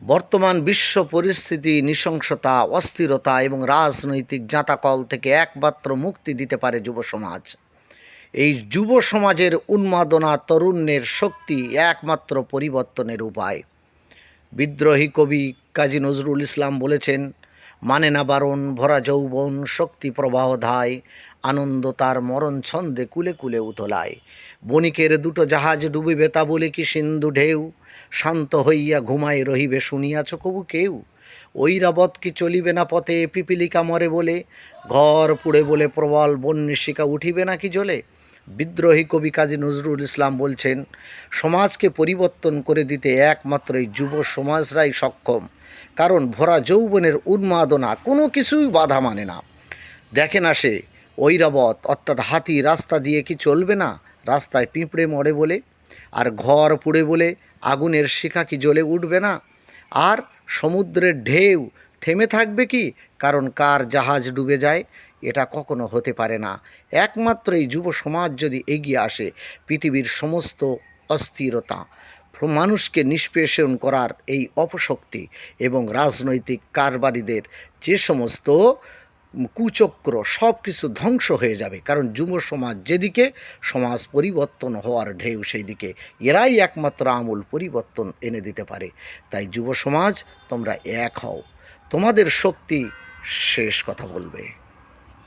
বর্তমান বিশ্ব পরিস্থিতি, নৃশংসতা, অস্থিরতা এবং রাজনৈতিক জাঁতাকল থেকে একমাত্র মুক্তি দিতে পারে যুব সমাজ। এই যুব সমাজের উন্মাদনা, তরুণের শক্তি একমাত্র পরিবর্তনের উপায়। বিদ্রোহী কবি কাজী নজরুল ইসলাম বলেছেন, মানে না বারণ ভরা যৌবন, শক্তি প্রবাহ ধায়, আনন্দ তার মরণ ছন্দে কুলে কুলে উতলায়। বণিকের দুটো জাহাজ ডুবিবে তা বলে কি সিন্ধু ঢেউ, শান্ত হইয়া ঘুমায় রহিবে শুনিয়াছ কবু কেউ। ঐরাবত কি চলিবে না পথে, পিপিলিকা মরে বলে, ঘর পুড়ে বলে প্রবল বন্যিশিকা উঠিবে নাকি জ্বলে। বিদ্রোহী কবি কাজী নজরুল ইসলাম বলছেন, সমাজকে পরিবর্তন করে দিতে একমাত্র এই যুব সমাজরাই সক্ষম। কারণ ভরা যৌবনের উন্মাদনা কোনো কিছুই বাধা মানে না। দেখে না সে ঐরাবত অর্থাৎ হাতি রাস্তা দিয়ে কি চলবে না, রাস্তায় পিঁপড়ে মরে বলে। আর ঘর পুড়ে বলে আগুনের শিখা কি জ্বলে উঠবে না। আর সমুদ্রের ঢেউ থেমে থাকবে কি, কারণ কার জাহাজ ডুবে যায়, এটা কখনো হতে পারে না। একমাত্র এই যুব সমাজ যদি এগিয়ে আসে, পৃথিবীর সমস্ত অস্থিরতা, মানুষকে নিষ্পেষণ করার এই অপশক্তি এবং রাজনৈতিক কারবারিদের যে সমস্ত কুচক্র, সব কিছু ধ্বংস হয়ে যাবে। কারণ যুব সমাজ যেদিকে, সমাজ পরিবর্তন হওয়ার ঢেউ সেই দিকে। এরাই একমাত্র আমূল পরিবর্তন এনে দিতে পারে। তাই যুব সমাজ, তোমরা এক হও, তোমাদের শক্তি শেষ কথা বলবে।